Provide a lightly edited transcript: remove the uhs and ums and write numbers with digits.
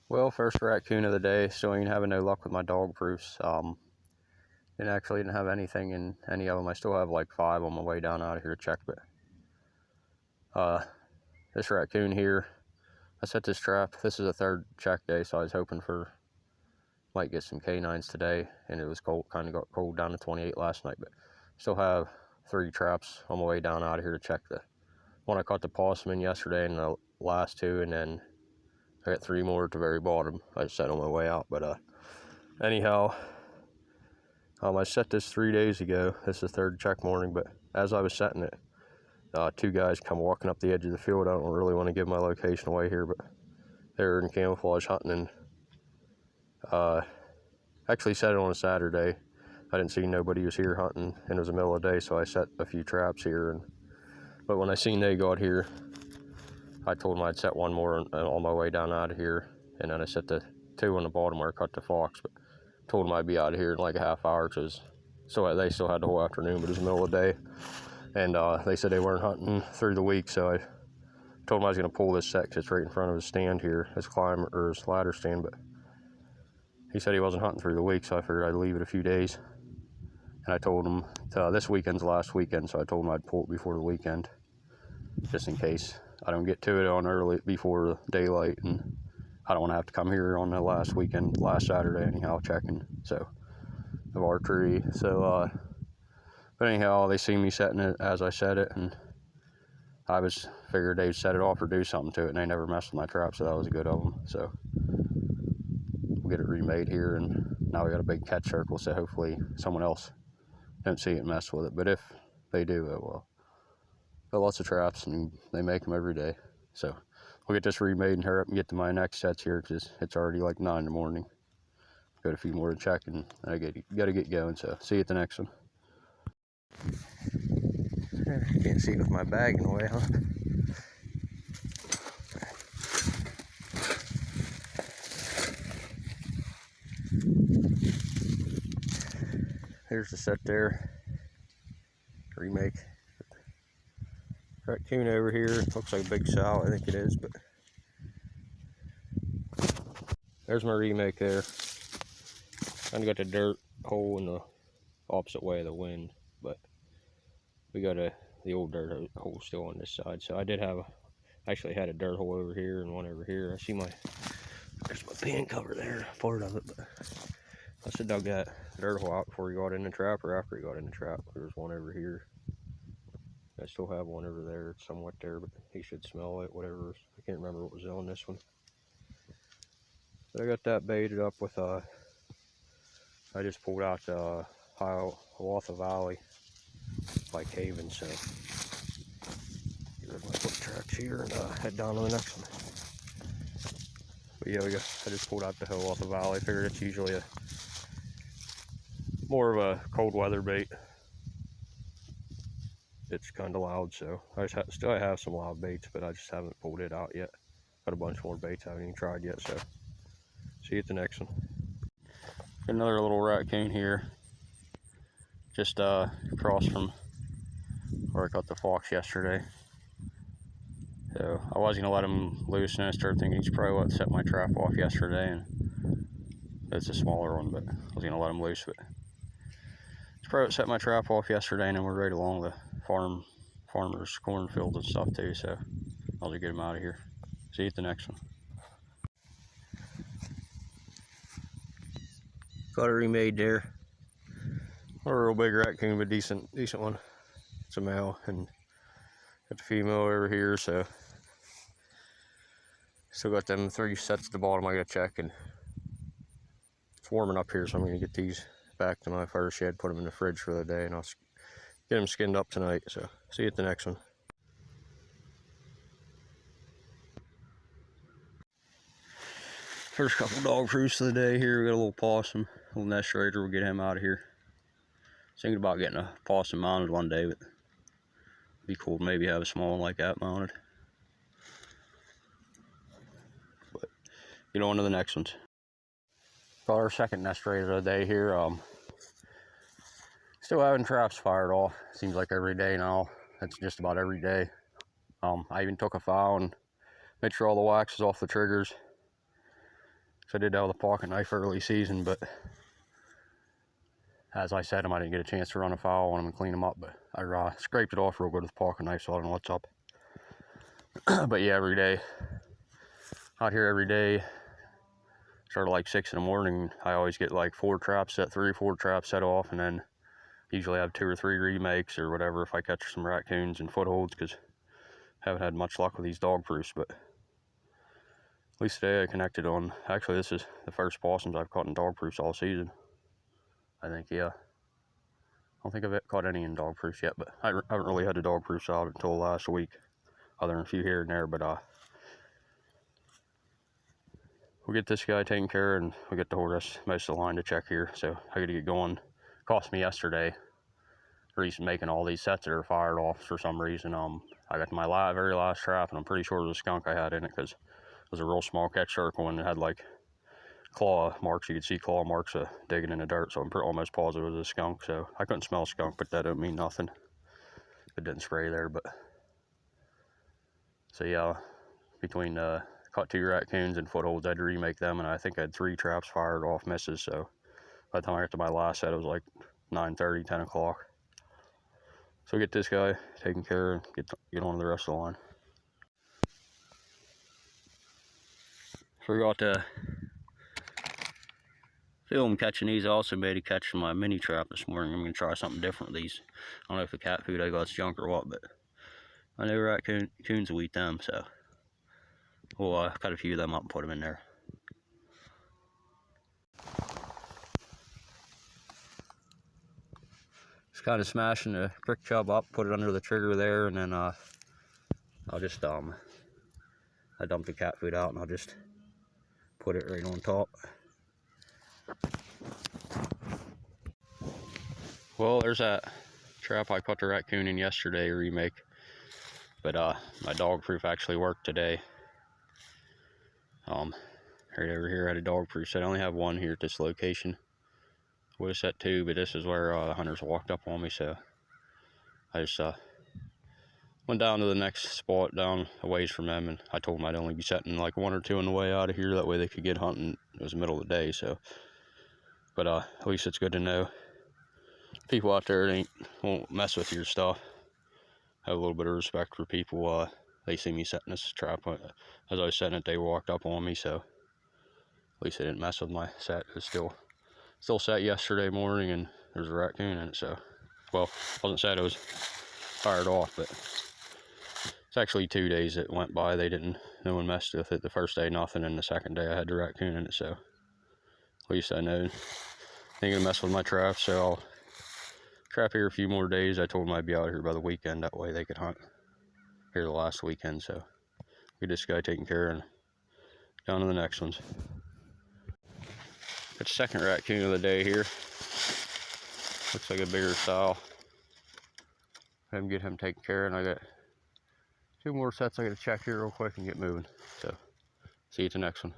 Well, first raccoon of the day. Still ain't having no luck with my dog proofs. Didn't have anything in any of them. I still have like 5 on my way down out of here to check, but this raccoon here, I set this trap. This is a 3rd check day, so I was hoping for might get some canines today, and it was cold, kind of got cold down to 28 last night, but still have 3 traps on my way down out of here to check. The one I caught the possum in yesterday and the last 2, and then I got 3 more at the very bottom I set on my way out. But anyhow, I set this 3 days ago. This is the 3rd check morning, but as I was setting it, 2 guys come walking up the edge of the field. I don't really want to give my location away here, but they were in camouflage hunting, and actually set it on a Saturday. I didn't see nobody was here hunting, and it was the middle of the day, so I set a few traps here. But when I seen they got here, I told them I'd set 1 more on my way down out of here, and then I set the 2 on the bottom where I cut the fox. But told them I'd be out of here in like a half hour, so they still had the whole afternoon, but it was the middle of the day, and they said they weren't hunting through the week, so I told them I was going to pull this set because it's right in front of his stand here, his ladder stand. But he said he wasn't hunting through the week, so I figured I'd leave it a few days. And I told him this weekend's the last weekend, so I told him I'd pull it before the weekend, just in case I don't get to it on early before daylight, and I don't want to have to come here on the last weekend, last Saturday anyhow, checking of archery. So but anyhow, they see me setting it as I set it, and I figured they'd set it off or do something to it, and they never messed with my trap, so that was good of them. So we'll get it remade here, and now we got a big catch circle, so hopefully someone else don't see it and mess with it. But if they do, well, got lots of traps, and they make them every day. So we'll get this remade and hurry up and get to my next sets here, because it's already like 9 in the morning. Got a few more to check, and I gotta get going. So see you at the next one. Can't see it with my bag in the way, huh? Here's the set there. Remake. Raccoon over here. Looks like a big sow, I think it is, but there's my remake there. Kind of got the dirt hole in the opposite way of the wind, but we got the old dirt hole still on this side. So I actually had a dirt hole over here and one over here. I see there's my pan cover there, part of it, but I must have dug that dirt hole out before he got in the trap or after he got in the trap. There's one over here. I still have one over there. It's somewhat there, but he should smell it, whatever. I can't remember what was on this one. But I got that baited up with I just pulled out the Hiawatha Valley by Caven, so there's my foot tracks here, and head down to the next one. But yeah, I just pulled out the Hiawatha Valley. I figured it's usually more of a cold weather bait. It's kind of loud, so I still have some loud baits, but I just haven't pulled it out yet. Got a bunch more baits I haven't even tried yet, so see you at the next one. Another little raccoon here, just across from where I caught the fox yesterday. So I was gonna let him loose, and I started thinking he's probably what set my trap off yesterday, and it's a smaller one, but I was gonna let him loose. But he's probably what set my trap off yesterday, and then we're right along the farmers' cornfield and stuff too. So I'll just get him out of here. See you at the next one. Got it remade there. Not a real big raccoon, but decent one. It's a male, and got the female over here, so still got them 3 sets at the bottom I gotta check, and it's warming up here, so I'm gonna get these back to my fire shed, put them in the fridge for the day, and I'll get them skinned up tonight. So see you at the next one. First couple dog proofs of the day here. We got a little possum, a little nest raider. We'll get him out of here. Thinking about getting a possum mounted one day, but it'd be cool to maybe have a small one like that mounted. But get on to the next ones. Got our second nest raider of the day here. Still having traps fired off. Seems like every day now. It's just about every day. I even took a file and made sure all the wax is off the triggers. So I did that with a pocket knife early season, but as I said, I didn't get a chance to run a file on them and clean them up, but I scraped it off real good with a pocket knife, so I don't know what's up. But yeah, every day, out here every day, start at like 6 in the morning. I always get like 3 or 4 traps set off, and then usually have 2 or 3 remakes or whatever if I catch some raccoons and footholds, because I haven't had much luck with these dog proofs. But at least today I connected on, actually this is the first possums I've caught in dog proofs all season, I think. Yeah, I don't think I've caught any in dog proofs yet, but I haven't really had the dog proofs out until last week, other than a few here and there. But we'll get this guy taken care of, and we'll get the whole most of the line to check here. So I gotta get going. Cost me yesterday making all these sets that are fired off for some reason. I got to my very last trap, and I'm pretty sure it was a skunk I had in it, because it was a real small catch circle and it had like claw marks. You could see claw marks digging in the dirt, so I'm almost positive it was a skunk. So I couldn't smell skunk, but that don't mean nothing. It didn't spray there. But so yeah, between caught 2 raccoons and footholds, I had to remake them, and I think I had 3 traps fired off misses. So by the time I got to my last set, it was like 9:30, 10 o'clock. So get this guy taken care of and get on to the rest of the line. Forgot to film catching these. I also made a catch from my mini trap this morning. I'm going to try something different with these. I don't know if the cat food I got's junk or what, but I know raccoons will eat them, so we'll cut a few of them up and put them in there. Just kind of smashing the crick chub up, put it under the trigger there, and then I'll just I dump the cat food out and I'll just put it right on top. Well, there's that trap I caught the raccoon in yesterday, remake. But my dog proof actually worked today. Right over here I had a dog proof set. I only have 1 here at this location. Would have set 2, but this is where the hunters walked up on me, so I just went down to the next spot down a ways from them, and I told them I'd only be setting like 1 or 2 on the way out of here. That way they could get hunting. It was the middle of the day, so. But at least it's good to know. People out there won't mess with your stuff. Have a little bit of respect for people. They see me setting this trap. As I was setting it, they walked up on me, so at least they didn't mess with my set. It was still set yesterday morning, and there's a raccoon in it. So, well, I wasn't set, it was fired off, but it's actually 2 days that went by. No one messed with it. The first day nothing, and the second day I had the raccoon in it. So at least I know they ain't gonna mess with my trap. So I'll trap here a few more days. I told them I'd be out here by the weekend, that way they could hunt here the last weekend. So get this guy taken care of and down to the next ones. Got the second raccoon of the day here. Looks like a bigger style. Have him get him taken care of, and I got 2 more sets I gotta check here real quick and get moving. So see you at the next one.